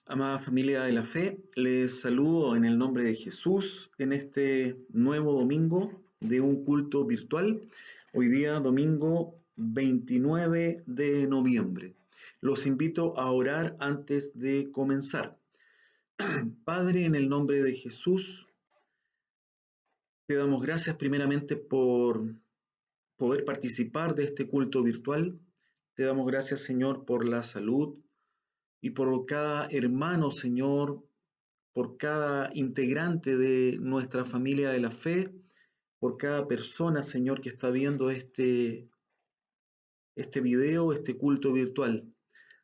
Amada familia de la fe, les saludo en el nombre de Jesús en este nuevo domingo de un culto virtual. Hoy día, domingo 29 de noviembre. Los invito a orar antes de comenzar. Padre, en el nombre de Jesús, te damos gracias primeramente por poder participar de este culto virtual. Te damos gracias, Señor, por la salud y por cada hermano, Señor, por cada integrante de nuestra familia de la fe, por cada persona, Señor, que está viendo este video, este culto virtual.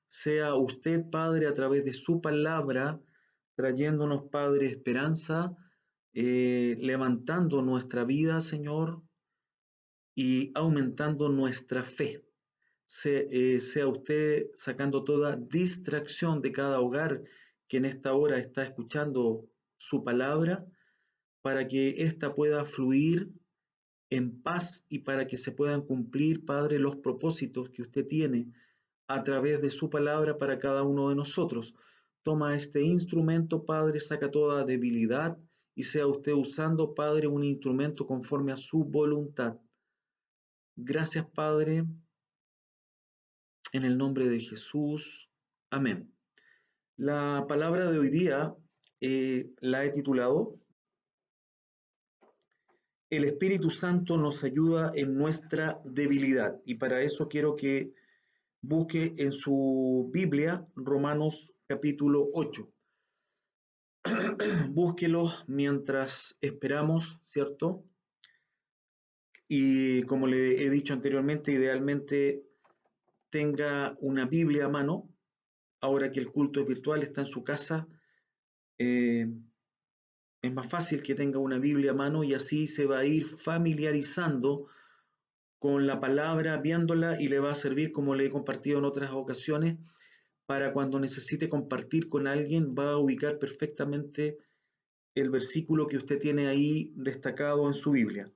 Sea usted, Padre, a través de su palabra, trayéndonos, Padre, esperanza, levantando nuestra vida, Señor, y aumentando nuestra fe. Sea usted sacando toda distracción de cada hogar que en esta hora está escuchando su palabra, para que ésta pueda fluir en paz y para que se puedan cumplir, Padre, los propósitos que usted tiene a través de su palabra para cada uno de nosotros. Toma este instrumento, Padre, saca toda debilidad y sea usted usando, Padre, un instrumento conforme a su voluntad. Gracias, Padre, en el nombre de Jesús. Amén. La palabra de hoy día la he titulado El Espíritu Santo nos ayuda en nuestra debilidad. Y para eso quiero que busque en su Biblia Romanos capítulo 8. Búsquelo mientras esperamos, ¿cierto? Y como le he dicho anteriormente, idealmente tenga una Biblia a mano. Ahora que el culto es virtual, está en su casa, eh, es más fácil que tenga una Biblia a mano y así se va a ir familiarizando con la palabra, viéndola, y le va a servir, como le he compartido en otras ocasiones, para cuando necesite compartir con alguien, va a ubicar perfectamente el versículo que usted tiene ahí destacado en su Biblia.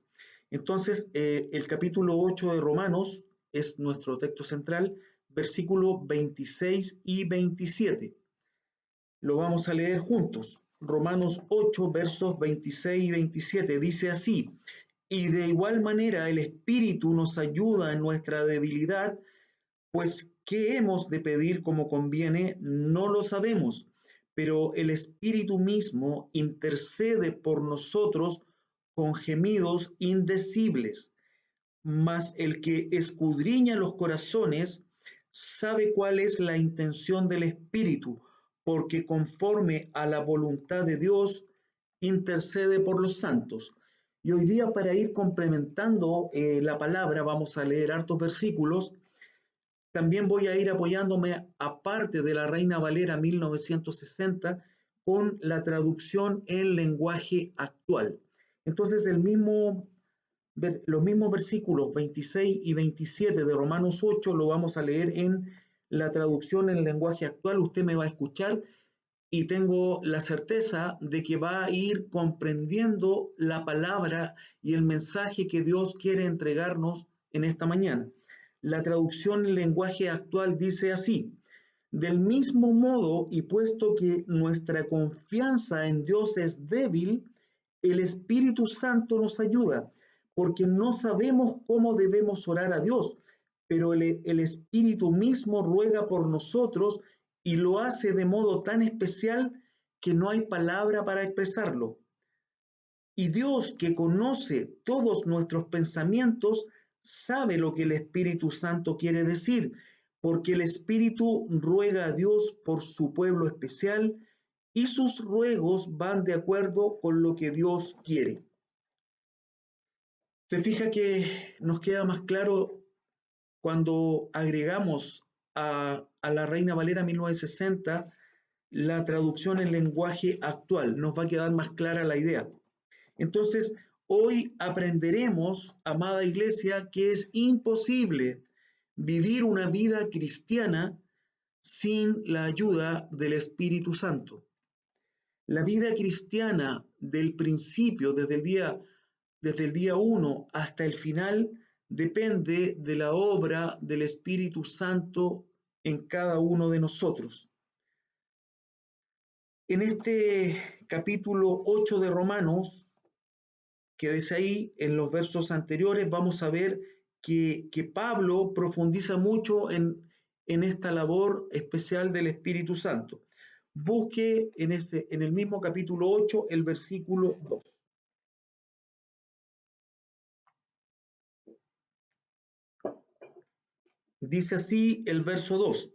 Entonces, el capítulo 8 de Romanos es nuestro texto central, versículos 26 y 27. Lo vamos a leer juntos. Romanos 8, versos 26 y 27 dice así: y de igual manera el Espíritu nos ayuda en nuestra debilidad, pues ¿qué hemos de pedir como conviene? No lo sabemos, pero el Espíritu mismo intercede por nosotros con gemidos indecibles. Mas el que escudriña los corazones sabe cuál es la intención del Espíritu, porque conforme a la voluntad de Dios intercede por los santos. Y hoy día, para ir complementando la palabra, vamos a leer hartos versículos. También voy a ir apoyándome, aparte de la Reina Valera 1960, con la traducción en lenguaje actual. Entonces, los mismos versículos 26 y 27 de Romanos 8 lo vamos a leer en la traducción en lenguaje actual. Usted me va a escuchar y tengo la certeza de que va a ir comprendiendo la palabra y el mensaje que Dios quiere entregarnos en esta mañana. La traducción en lenguaje actual dice así: del mismo modo, y puesto que nuestra confianza en Dios es débil, el Espíritu Santo nos ayuda, porque no sabemos cómo debemos orar a Dios, pero el Espíritu mismo ruega por nosotros y lo hace de modo tan especial que no hay palabra para expresarlo. Y Dios, que conoce todos nuestros pensamientos, sabe lo que el Espíritu Santo quiere decir, porque el Espíritu ruega a Dios por su pueblo especial y sus ruegos van de acuerdo con lo que Dios quiere. Se fija que nos queda más claro cuando agregamos a la Reina Valera 1960 la traducción en lenguaje actual. Nos va a quedar más clara la idea. Entonces, hoy aprenderemos, amada iglesia, que es imposible vivir una vida cristiana sin la ayuda del Espíritu Santo. La vida cristiana del principio, desde el día 1 hasta el final, depende de la obra del Espíritu Santo en cada uno de nosotros. En este capítulo 8 de Romanos, que desde ahí, en los versos anteriores, vamos a ver que Pablo profundiza mucho en esta labor especial del Espíritu Santo. Busque en el mismo capítulo 8 el versículo 2. Dice así el verso 2: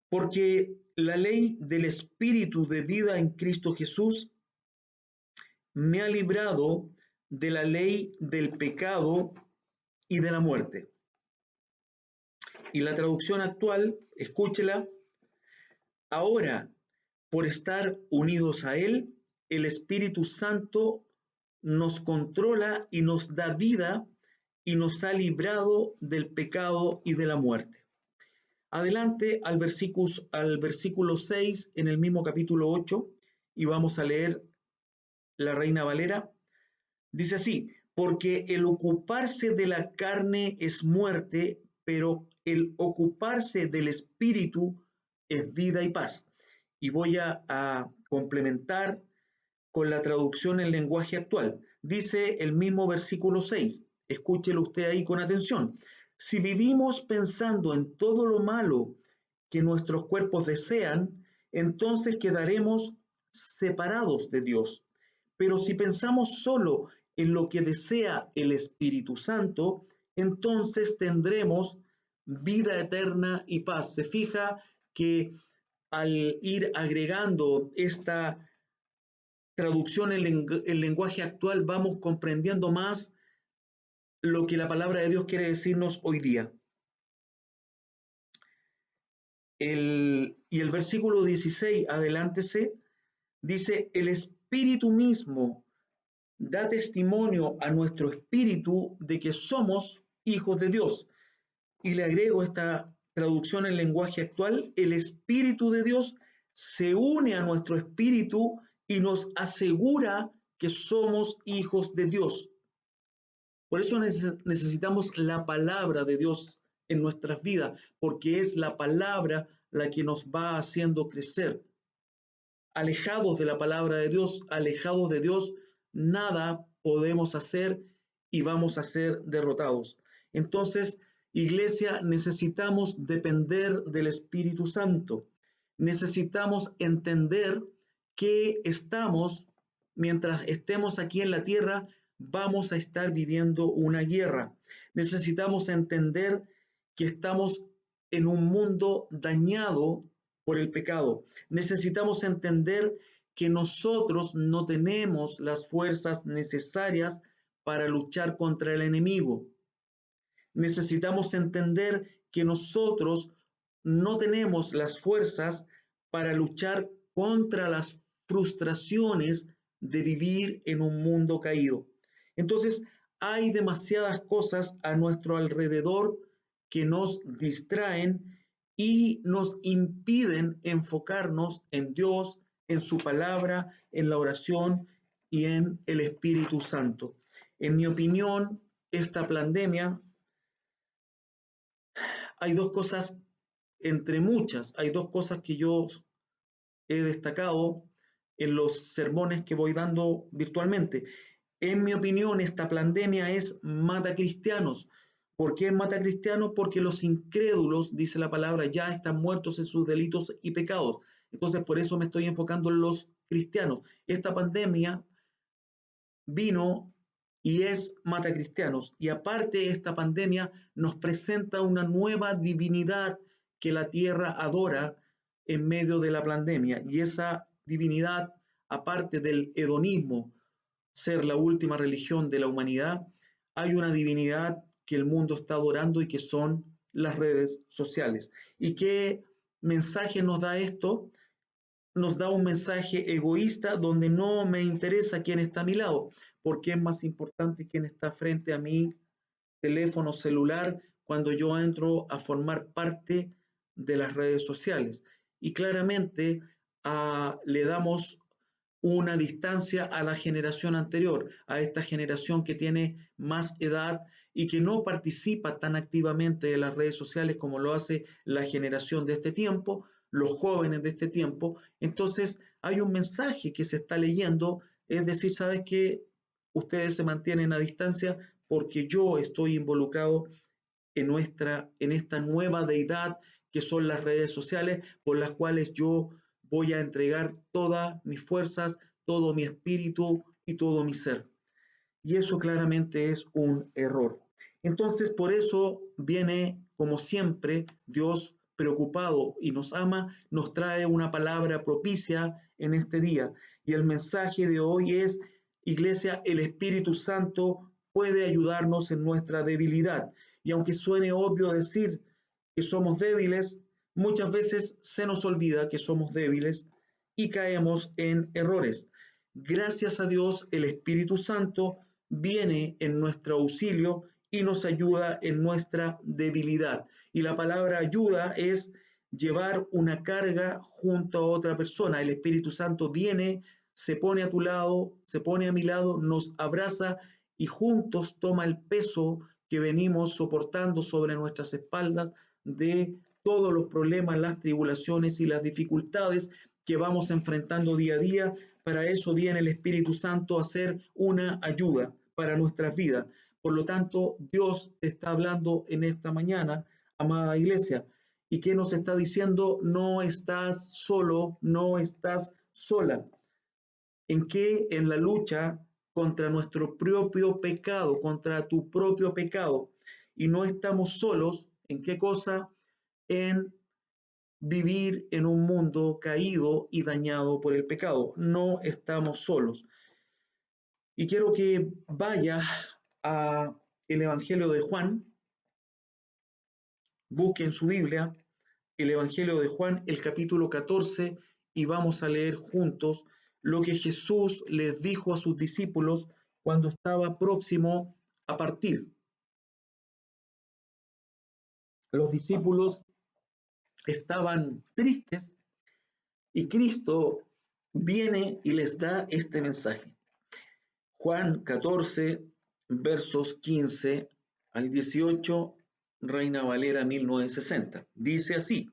porque la ley del Espíritu de vida en Cristo Jesús me ha librado de la ley del pecado y de la muerte. Y la traducción actual, escúchela: ahora, por estar unidos a Él, el Espíritu Santo nos controla y nos da vida y nos ha librado del pecado y de la muerte. Adelante al versículo 6 en el mismo capítulo 8 y vamos a leer la Reina Valera. Dice así: porque el ocuparse de la carne es muerte, pero el ocuparse del espíritu es vida y paz. Y voy a complementar con la traducción en lenguaje actual. Dice el mismo versículo 6, escúchelo usted ahí con atención: si vivimos pensando en todo lo malo que nuestros cuerpos desean, entonces quedaremos separados de Dios. Pero si pensamos solo en lo que desea el Espíritu Santo, entonces tendremos vida eterna y paz. Se fija que al ir agregando esta traducción en lenguaje actual, vamos comprendiendo más lo que la palabra de Dios quiere decirnos hoy día. Y el versículo 16, adelántese, dice: el Espíritu mismo da testimonio a nuestro espíritu de que somos hijos de Dios. Y le agrego esta traducción en lenguaje actual: el Espíritu de Dios se une a nuestro espíritu y nos asegura que somos hijos de Dios. Por eso necesitamos la palabra de Dios en nuestras vidas, porque es la palabra la que nos va haciendo crecer. Alejados de la palabra de Dios, alejados de Dios, nada podemos hacer y vamos a ser derrotados. Entonces, iglesia, necesitamos depender del Espíritu Santo. Necesitamos entender que mientras estemos aquí en la tierra, vamos a estar viviendo una guerra. Necesitamos entender que estamos en un mundo dañado por el pecado. Necesitamos entender que nosotros no tenemos las fuerzas necesarias para luchar contra el enemigo. Necesitamos entender que nosotros no tenemos las fuerzas para luchar contra las frustraciones de vivir en un mundo caído. Entonces, hay demasiadas cosas a nuestro alrededor que nos distraen y nos impiden enfocarnos en Dios, en su palabra, en la oración y en el Espíritu Santo. En mi opinión, esta pandemia, hay dos cosas, entre muchas, hay dos cosas que yo he destacado en los sermones que voy dando virtualmente. En mi opinión, esta pandemia es mata cristianos. ¿Por qué es mata cristianos? Porque los incrédulos, dice la palabra, ya están muertos en sus delitos y pecados. Entonces, por eso me estoy enfocando en los cristianos. Esta pandemia vino y es mata cristianos. Y aparte, esta pandemia nos presenta una nueva divinidad que la tierra adora en medio de la pandemia. Y esa divinidad, aparte del hedonismo, ser la última religión de la humanidad, hay una divinidad que el mundo está adorando y que son las redes sociales. ¿Y qué mensaje nos da esto? Nos da un mensaje egoísta donde no me interesa quién está a mi lado, porque es más importante quién está frente a mi teléfono celular cuando yo entro a formar parte de las redes sociales. Y claramente le damos una distancia a la generación anterior, a esta generación que tiene más edad y que no participa tan activamente de las redes sociales como lo hace la generación de este tiempo, los jóvenes de este tiempo. Entonces hay un mensaje que se está leyendo, es decir, ¿sabes qué? Ustedes se mantienen a distancia porque yo estoy involucrado en esta nueva deidad que son las redes sociales, por las cuales yo voy a entregar todas mis fuerzas, todo mi espíritu y todo mi ser. Y eso claramente es un error. Entonces, por eso viene, como siempre, Dios preocupado y nos ama, nos trae una palabra propicia en este día. Y el mensaje de hoy es, Iglesia, el Espíritu Santo puede ayudarnos en nuestra debilidad. Y aunque suene obvio decir que somos débiles, muchas veces se nos olvida que somos débiles y caemos en errores. Gracias a Dios, el Espíritu Santo viene en nuestro auxilio y nos ayuda en nuestra debilidad. Y la palabra ayuda es llevar una carga junto a otra persona. El Espíritu Santo viene, se pone a tu lado, se pone a mi lado, nos abraza y juntos toma el peso que venimos soportando sobre nuestras espaldas de todos los problemas, las tribulaciones y las dificultades que vamos enfrentando día a día. Para eso viene el Espíritu Santo a ser una ayuda para nuestras vidas. Por lo tanto, Dios te está hablando en esta mañana, amada iglesia. ¿Y qué nos está diciendo? No estás solo, no estás sola. ¿En qué? En la lucha contra nuestro propio pecado, contra tu propio pecado. Y no estamos solos. ¿En qué cosa? En vivir en un mundo caído y dañado por el pecado. No estamos solos. Y quiero que vaya a el Evangelio de Juan, busque en su Biblia el Evangelio de Juan, el capítulo 14, y vamos a leer juntos lo que Jesús les dijo a sus discípulos cuando estaba próximo a partir. Los discípulos estaban tristes y Cristo viene y les da este mensaje. Juan 14, versos 15 al 18, Reina Valera 1960. Dice así,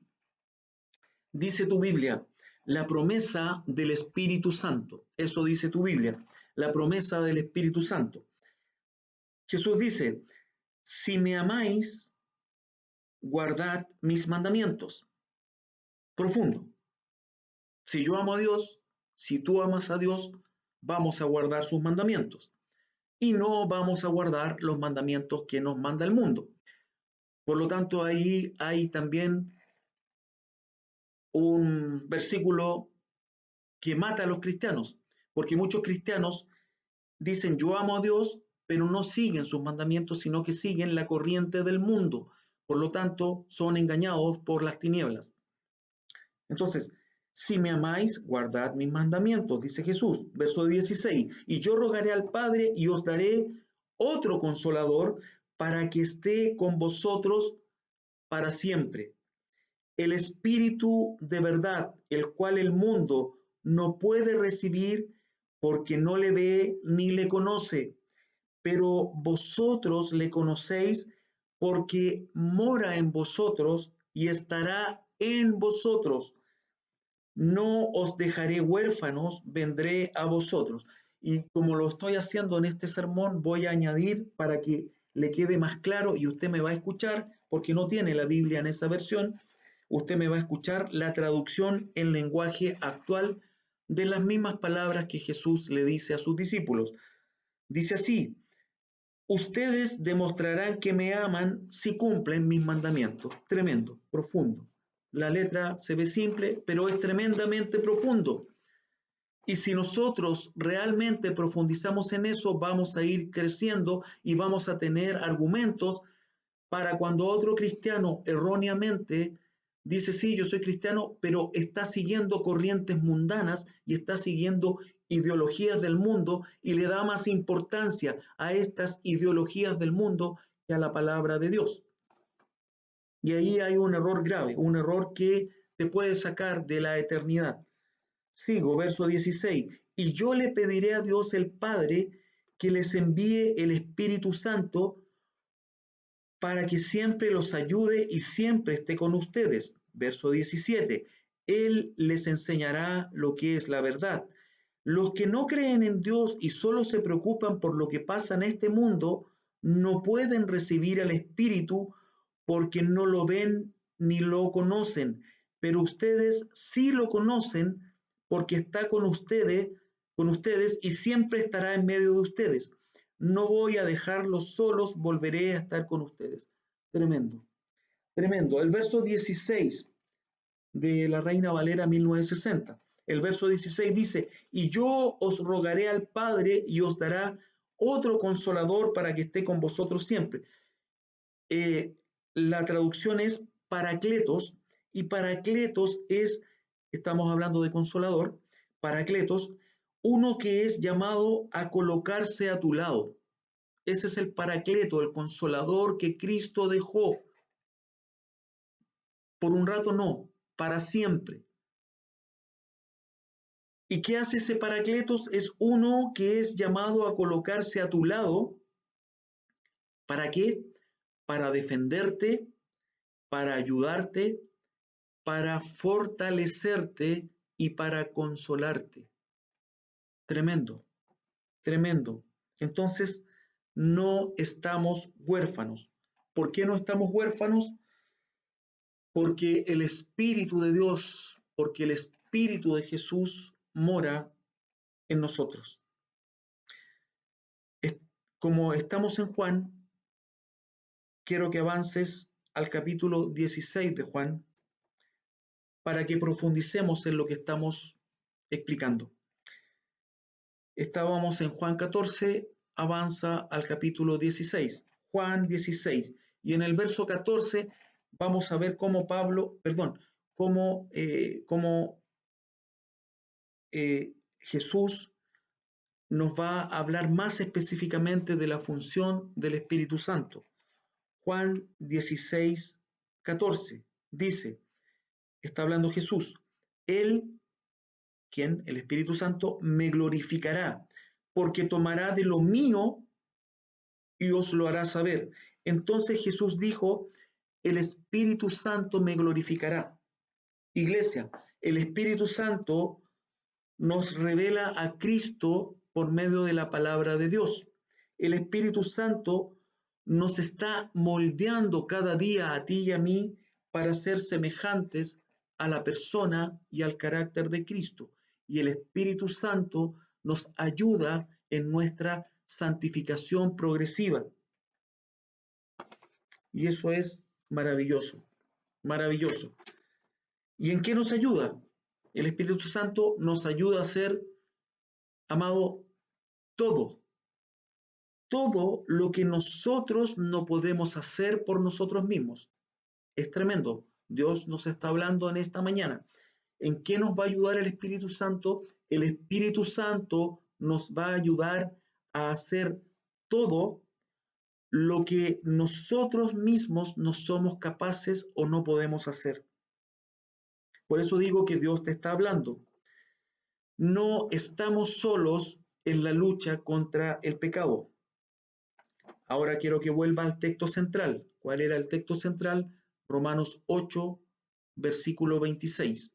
dice tu Biblia, la promesa del Espíritu Santo. Eso dice tu Biblia, la promesa del Espíritu Santo. Jesús dice, si me amáis, guardad mis mandamientos. Profundo. Si yo amo a Dios, si tú amas a Dios, vamos a guardar sus mandamientos. Y no vamos a guardar los mandamientos que nos manda el mundo. Por lo tanto, ahí hay también un versículo que mata a los cristianos, porque muchos cristianos dicen yo amo a Dios, pero no siguen sus mandamientos, sino que siguen la corriente del mundo. Por lo tanto, son engañados por las tinieblas. Entonces, si me amáis, guardad mis mandamientos, dice Jesús, verso 16, y yo rogaré al Padre y os daré otro consolador para que esté con vosotros para siempre. El Espíritu de verdad, el cual el mundo no puede recibir porque no le ve ni le conoce, pero vosotros le conocéis porque mora en vosotros y estará en vosotros. No os dejaré huérfanos, vendré a vosotros. Y como lo estoy haciendo en este sermón, voy a añadir para que le quede más claro y usted me va a escuchar, porque no tiene la Biblia en esa versión, usted me va a escuchar la traducción en lenguaje actual de las mismas palabras que Jesús le dice a sus discípulos. Dice así, ustedes demostrarán que me aman si cumplen mis mandamientos. Tremendo, profundo. La letra se ve simple, pero es tremendamente profundo. Y si nosotros realmente profundizamos en eso, vamos a ir creciendo y vamos a tener argumentos para cuando otro cristiano erróneamente dice, sí, yo soy cristiano, pero está siguiendo corrientes mundanas y está siguiendo ideologías del mundo y le da más importancia a estas ideologías del mundo que a la palabra de Dios. Y ahí hay un error grave, un error que te puede sacar de la eternidad. Sigo, verso 16. Y yo le pediré a Dios el Padre que les envíe el Espíritu Santo para que siempre los ayude y siempre esté con ustedes. Verso 17. Él les enseñará lo que es la verdad. Los que no creen en Dios y solo se preocupan por lo que pasa en este mundo, no pueden recibir al Espíritu porque no lo ven ni lo conocen, pero ustedes sí lo conocen porque está con ustedes y siempre estará en medio de ustedes. No voy a dejarlos solos, volveré a estar con ustedes. Tremendo, tremendo. El verso 16 de la Reina Valera 1960. El verso 16 dice, y yo os rogaré al Padre y os dará otro consolador para que esté con vosotros siempre. Eh, la traducción es paracletos, y paracletos es, estamos hablando de consolador, paracletos, uno que es llamado a colocarse a tu lado. Ese es el paracleto, el consolador que Cristo dejó. Por un rato no, para siempre. ¿Y qué hace ese paracletos? Es uno que es llamado a colocarse a tu lado. ¿Para qué? Para defenderte, para ayudarte, para fortalecerte y para consolarte. Tremendo, tremendo. Entonces, no estamos huérfanos. ¿Por qué no estamos huérfanos? Porque el Espíritu de Dios, porque el Espíritu de Jesús mora en nosotros. Como estamos en Juan, quiero que avances al capítulo 16 de Juan para que profundicemos en lo que estamos explicando. Estábamos en Juan 14, avanza al capítulo 16. Juan 16. Y en el verso 14 vamos a ver cómo Jesús nos va a hablar más específicamente de la función del Espíritu Santo. Juan 16, 14 dice, está hablando Jesús, Él, quien, el Espíritu Santo, me glorificará, porque tomará de lo mío y os lo hará saber. Entonces Jesús dijo, el Espíritu Santo me glorificará. Iglesia, el Espíritu Santo nos revela a Cristo por medio de la palabra de Dios. El Espíritu Santo nos está moldeando cada día a ti y a mí para ser semejantes a la persona y al carácter de Cristo. Y el Espíritu Santo nos ayuda en nuestra santificación progresiva. Y eso es maravilloso, maravilloso. ¿Y en qué nos ayuda? El Espíritu Santo nos ayuda a ser, amado, todo, todo lo que nosotros no podemos hacer por nosotros mismos. Es tremendo. Dios nos está hablando en esta mañana. ¿En qué nos va a ayudar el Espíritu Santo? El Espíritu Santo nos va a ayudar a hacer todo lo que nosotros mismos no somos capaces o no podemos hacer. Por eso digo que Dios te está hablando. No estamos solos en la lucha contra el pecado. Ahora quiero que vuelva al texto central. ¿Cuál era el texto central? Romanos 8, versículo 26.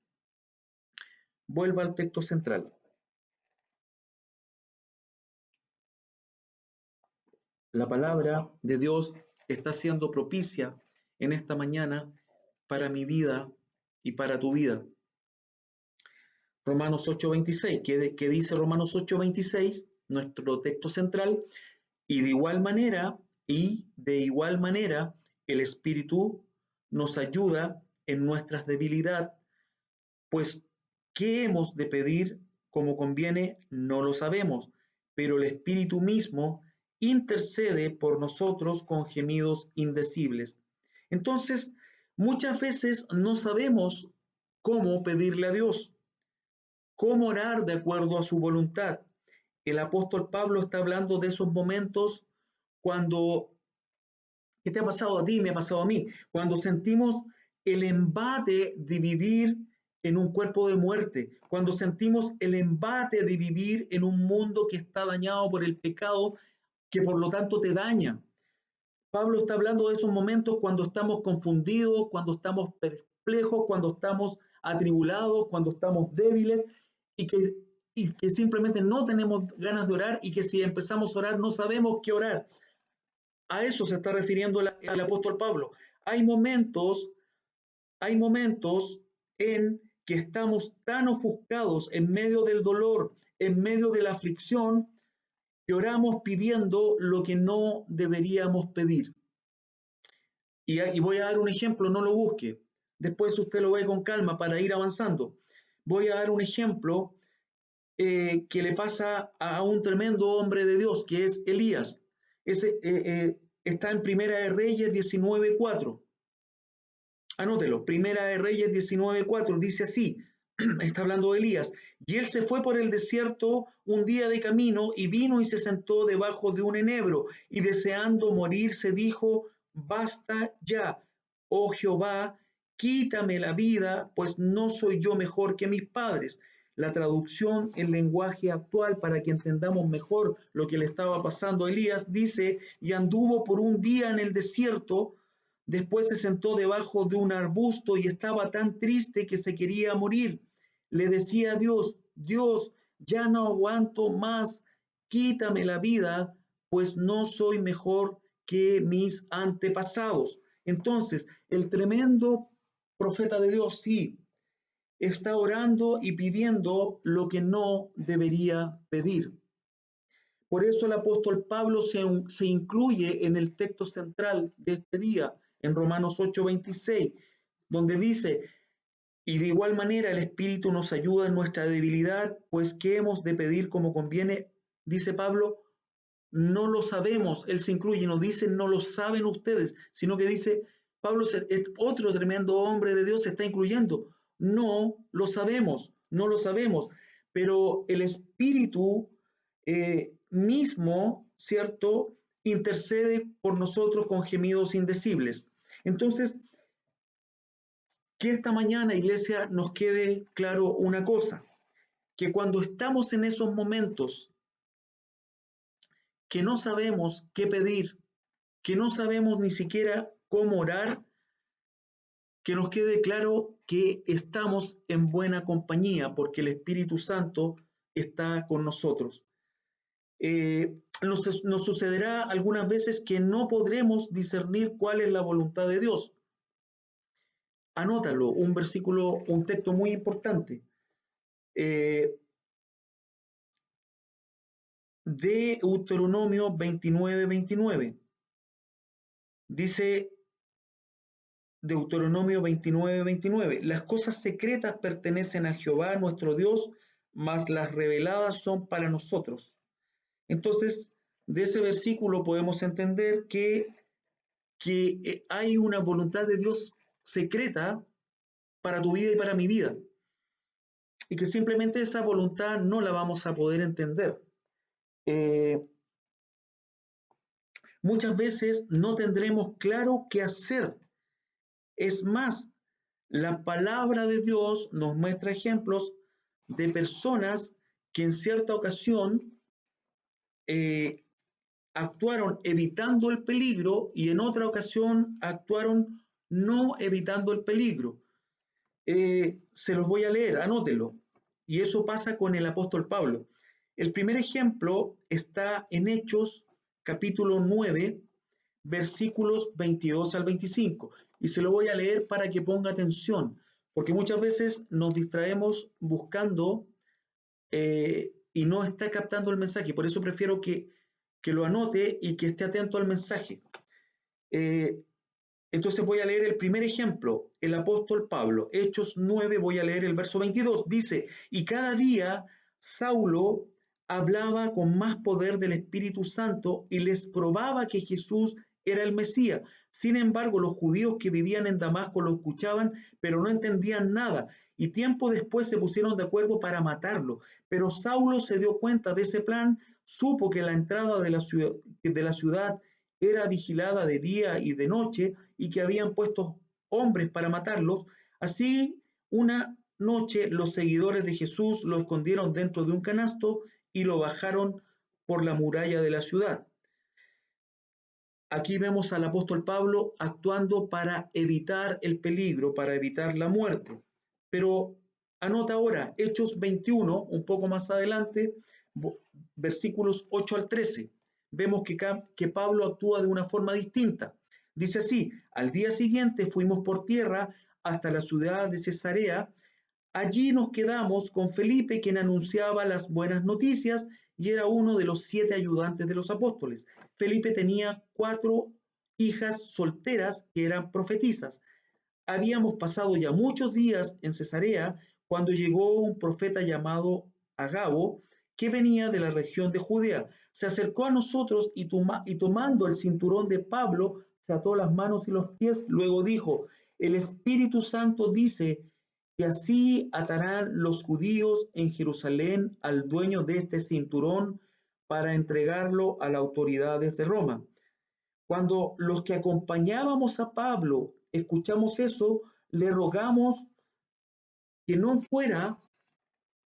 Vuelva al texto central. La palabra de Dios está siendo propicia en esta mañana para mi vida y para tu vida. Romanos 8:26, ¿qué dice Romanos 8:26? Nuestro texto central. Y de igual manera, el Espíritu nos ayuda en nuestras debilidades, pues ¿qué hemos de pedir como conviene? No lo sabemos, pero el Espíritu mismo intercede por nosotros con gemidos indecibles. Entonces, muchas veces no sabemos cómo pedirle a Dios, cómo orar de acuerdo a su voluntad. El apóstol Pablo está hablando de esos momentos cuando, ¿qué te ha pasado a ti? Me ha pasado a mí. Cuando sentimos el embate de vivir en un cuerpo de muerte, cuando sentimos el embate de vivir en un mundo que está dañado por el pecado, que por lo tanto te daña. Pablo está hablando de esos momentos cuando estamos confundidos, cuando estamos perplejos, cuando estamos atribulados, cuando estamos débiles y que simplemente no tenemos ganas de orar y que si empezamos a orar no sabemos qué orar. A eso se está refiriendo el apóstol Pablo. Hay momentos, hay momentos en que estamos tan ofuscados en medio del dolor, en medio de la aflicción, que oramos pidiendo lo que no deberíamos pedir. Y voy a dar un ejemplo, no lo busque. Después usted lo ve con calma para ir avanzando. Voy a dar un ejemplo que le pasa a un tremendo hombre de Dios, que es Elías. Está en Primera de Reyes 19:4. Anótelo, Primera de Reyes 19:4, dice así, está hablando de Elías, y él se fue por el desierto un día de camino y vino y se sentó debajo de un enebro y deseando morir se dijo, basta ya, oh Jehová, quítame la vida, pues no soy yo mejor que mis padres. La traducción en lenguaje actual para que entendamos mejor lo que le estaba pasando a Elías dice, y anduvo por un día en el desierto. Después se sentó debajo de un arbusto y estaba tan triste que se quería morir. Le decía a Dios, Dios, ya no aguanto más, quítame la vida, pues no soy mejor que mis antepasados. Entonces, el tremendo profeta de Dios, sí, está orando y pidiendo lo que no debería pedir. Por eso el apóstol Pablo se incluye en el texto central de este día, en Romanos 8:26, donde dice, y de igual manera el Espíritu nos ayuda en nuestra debilidad, pues ¿qué hemos de pedir como conviene? Dice Pablo, no lo sabemos, él se incluye, no dice no lo saben ustedes, sino que dice, Pablo, otro tremendo hombre de Dios, se está incluyendo, no lo sabemos, no lo sabemos, pero el Espíritu mismo, ¿cierto?, intercede por nosotros con gemidos indecibles. Entonces, que esta mañana, iglesia, nos quede claro una cosa, que cuando estamos en esos momentos que no sabemos qué pedir, que no sabemos ni siquiera cómo orar, que nos quede claro que estamos en buena compañía porque el Espíritu Santo está con nosotros. Nos sucederá algunas veces que no podremos discernir cuál es la voluntad de Dios. Anótalo, un versículo, un texto muy importante. De Deuteronomio 29:29. Dice Deuteronomio 29:29, las cosas secretas pertenecen a Jehová nuestro Dios, mas las reveladas son para nosotros. Entonces, de ese versículo podemos entender que hay una voluntad de Dios secreta para tu vida y para mi vida, y que simplemente esa voluntad no la vamos a poder entender. Muchas veces no tendremos claro qué hacer. Es más, la palabra de Dios nos muestra ejemplos de personas que en cierta ocasión eh, actuaron evitando el peligro y en otra ocasión actuaron no evitando el peligro. Se los voy a leer, anótelo. Y eso pasa con el apóstol Pablo. El primer ejemplo está en Hechos capítulo 9, versículos 22 al 25. Y se lo voy a leer para que ponga atención, porque muchas veces nos distraemos buscando y no está captando el mensaje. Por eso prefiero que lo anote y que esté atento al mensaje. Eh, entonces voy a leer el primer ejemplo, el apóstol Pablo, Hechos 9, voy a leer el verso 22, dice, y cada día Saulo hablaba con más poder del Espíritu Santo y les probaba que Jesús era el Mesías. Sin embargo, los judíos que vivían en Damasco lo escuchaban, pero no entendían nada, y tiempo después se pusieron de acuerdo para matarlo. Pero Saulo se dio cuenta de ese plan, supo que la entrada de la ciudad era vigilada de día y de noche y que habían puesto hombres para matarlos. Así, una noche los seguidores de Jesús lo escondieron dentro de un canasto y lo bajaron por la muralla de la ciudad. Aquí vemos al apóstol Pablo actuando para evitar el peligro, para evitar la muerte. Pero anota ahora, Hechos 21, un poco más adelante, versículos 8 al 13. Vemos que Pablo actúa de una forma distinta. Dice así: al día siguiente fuimos por tierra hasta la ciudad de Cesarea. Allí nos quedamos con Felipe, quien anunciaba las buenas noticias y era uno de los 7 ayudantes de los apóstoles. Felipe tenía 4 hijas solteras que eran profetisas. Habíamos pasado ya muchos días en Cesarea cuando llegó un profeta llamado Agabo, que venía de la región de Judea. Se acercó a nosotros y tomando el cinturón de Pablo, se ató las manos y los pies. Luego dijo: el Espíritu Santo dice que así atarán los judíos en Jerusalén al dueño de este cinturón para entregarlo a las autoridades de Roma. Cuando los que acompañábamos a Pablo escuchamos eso, le rogamos que no fuera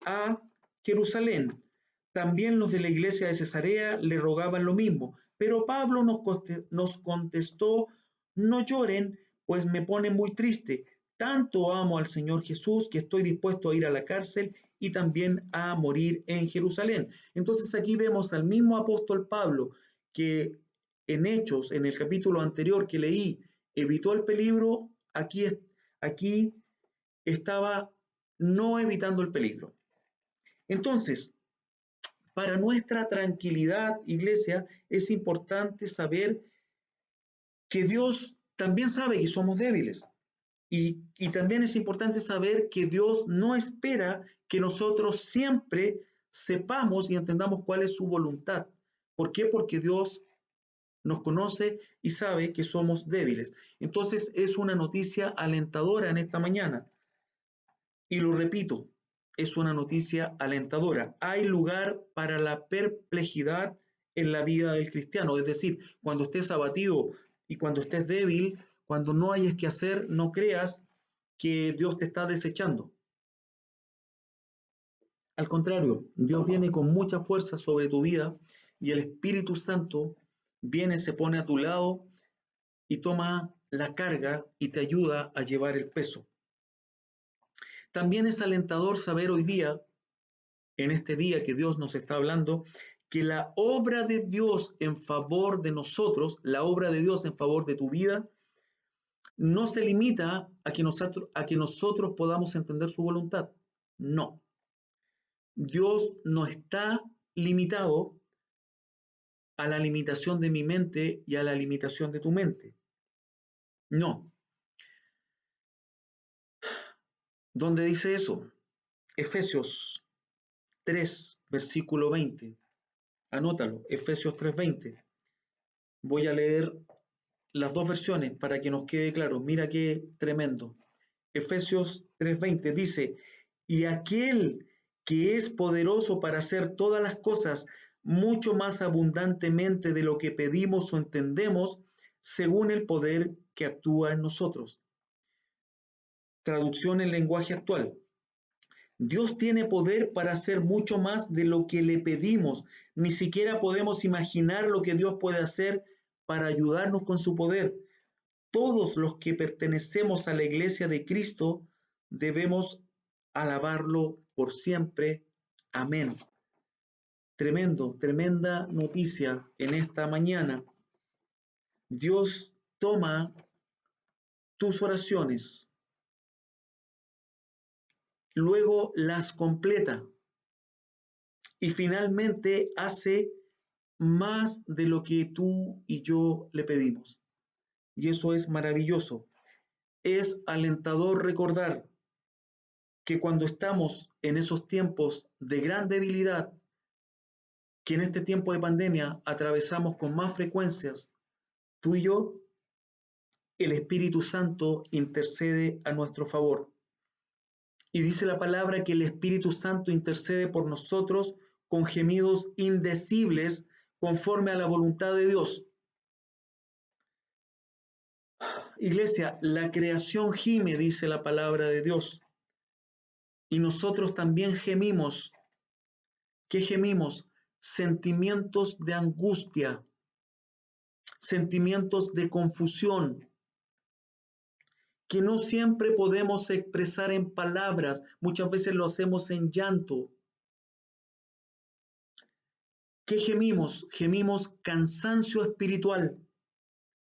a Jerusalén. También los de la iglesia de Cesarea le rogaban lo mismo, pero Pablo nos contestó: no lloren, pues me pone muy triste. Tanto amo al Señor Jesús que estoy dispuesto a ir a la cárcel y también a morir en Jerusalén. Entonces aquí vemos al mismo apóstol Pablo que en Hechos, en el capítulo anterior que leí, evitó el peligro. Aquí estaba no evitando el peligro. Entonces, para nuestra tranquilidad, iglesia, es importante saber que Dios también sabe que somos débiles. Y también es importante saber que Dios no espera que nosotros siempre sepamos y entendamos cuál es su voluntad. ¿Por qué? Porque Dios nos conoce y sabe que somos débiles. Entonces es una noticia alentadora en esta mañana. Y lo repito, es una noticia alentadora. Hay lugar para la perplejidad en la vida del cristiano. Es decir, cuando estés abatido y cuando estés débil, cuando no hayas que hacer, no creas que Dios te está desechando. Al contrario, Dios viene con mucha fuerza sobre tu vida y el Espíritu Santo viene, se pone a tu lado y toma la carga y te ayuda a llevar el peso. También es alentador saber hoy día, en este día que Dios nos está hablando, que la obra de Dios en favor de nosotros, la obra de Dios en favor de tu vida, no se limita a que nosotros podamos entender su voluntad. No. Dios no está limitado a la limitación de mi mente y a la limitación de tu mente. No. ¿Dónde dice eso? Efesios 3, versículo 20. Anótalo, Efesios 3:20. Voy a leer las dos versiones para que nos quede claro. Mira qué tremendo. Efesios 3:20 dice: y aquel que es poderoso para hacer todas las cosas mucho más abundantemente de lo que pedimos o entendemos, según el poder que actúa en nosotros. Traducción en lenguaje actual. Dios tiene poder para hacer mucho más de lo que le pedimos. Ni siquiera podemos imaginar lo que Dios puede hacer para ayudarnos con su poder. Todos los que pertenecemos a la iglesia de Cristo debemos alabarlo por siempre. Amén. Tremendo, tremenda noticia en esta mañana. Dios toma tus oraciones, luego las completa y finalmente hace más de lo que tú y yo le pedimos. Y eso es maravilloso. Es alentador recordar que cuando estamos en esos tiempos de gran debilidad, que en este tiempo de pandemia atravesamos con más frecuencias, tú y yo, el Espíritu Santo intercede a nuestro favor. Y dice la palabra que el Espíritu Santo intercede por nosotros con gemidos indecibles conforme a la voluntad de Dios. Iglesia, la creación gime, dice la palabra de Dios. Y nosotros también gemimos. ¿Qué gemimos? Sentimientos de angustia, sentimientos de confusión. que no siempre podemos expresar en palabras, muchas veces lo hacemos en llanto. ¿Qué gemimos? Gemimos cansancio espiritual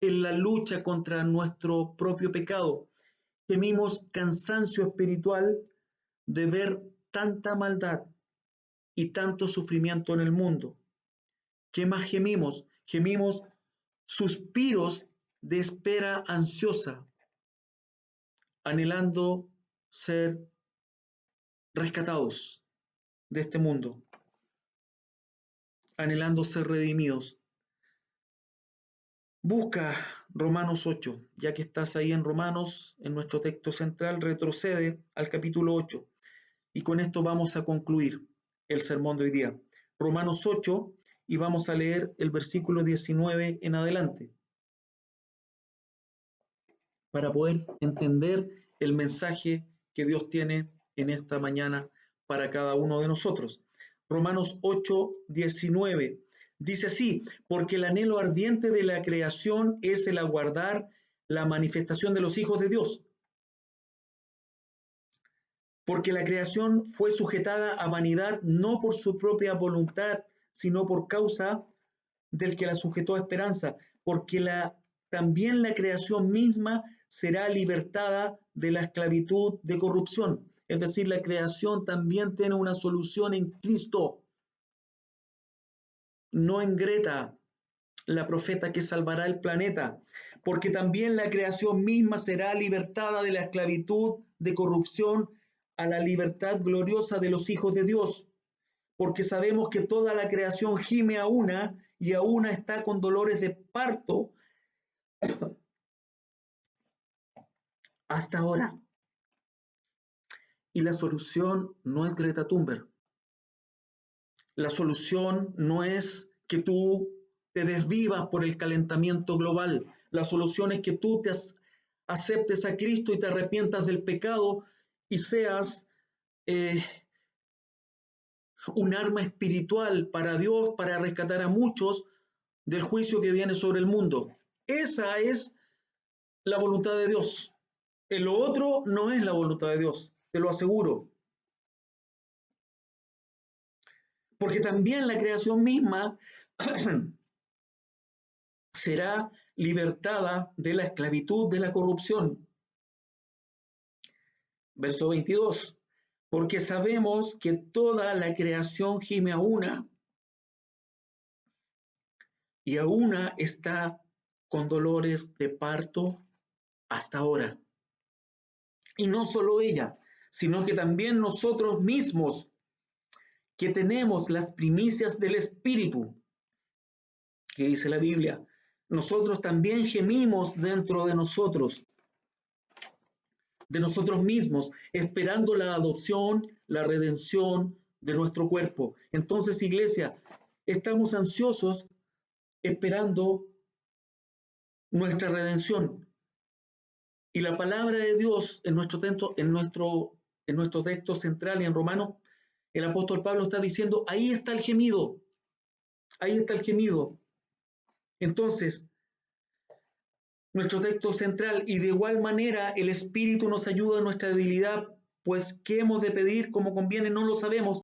en la lucha contra nuestro propio pecado. Gemimos cansancio espiritual de ver tanta maldad y tanto sufrimiento en el mundo. ¿Qué más gemimos? Gemimos suspiros de espera ansiosa, anhelando ser rescatados de este mundo, anhelando ser redimidos. Busca Romanos 8, ya que estás ahí en Romanos, en nuestro texto central, retrocede al capítulo 8 y con esto vamos a concluir el sermón de hoy día. Romanos 8 y vamos a leer el versículo 19 en adelante para poder entender el mensaje que Dios tiene en esta mañana para cada uno de nosotros. Romanos 8, 19 dice así: porque el anhelo ardiente de la creación es el aguardar la manifestación de los hijos de Dios. Porque la creación fue sujetada a vanidad no por su propia voluntad, sino por causa del que la sujetó a esperanza, porque también la creación misma será libertada de la esclavitud de corrupción. Es decir, la creación también tiene una solución en Cristo, no en Greta, la profeta que salvará el planeta, porque también la creación misma será libertada de la esclavitud de corrupción a la libertad gloriosa de los hijos de Dios, porque sabemos que toda la creación gime a una y a una está con dolores de parto hasta ahora. Y la solución no es Greta Thunberg. La solución no es que tú te desvivas por el calentamiento global. La solución es que tú te aceptes a Cristo y te arrepientas del pecado y seas un arma espiritual para Dios, para rescatar a muchos del juicio que viene sobre el mundo. Esa es la voluntad de Dios. Lo otro no es la voluntad de Dios, te lo aseguro. Porque también la creación misma será libertada de la esclavitud de la corrupción. Verso 22. Porque sabemos que toda la creación gime a una y a una está con dolores de parto hasta ahora. Y no solo ella, sino que también nosotros mismos, que tenemos las primicias del Espíritu, que dice la Biblia, nosotros también gemimos dentro de nosotros mismos, esperando la adopción, la redención de nuestro cuerpo. Entonces, iglesia, estamos ansiosos esperando nuestra redención. Y la palabra de Dios en nuestro texto central y en Romanos, el apóstol Pablo está diciendo, ahí está el gemido, ahí está el gemido. Entonces, nuestro texto central, y de igual manera el Espíritu nos ayuda en nuestra debilidad, pues qué hemos de pedir como conviene no lo sabemos,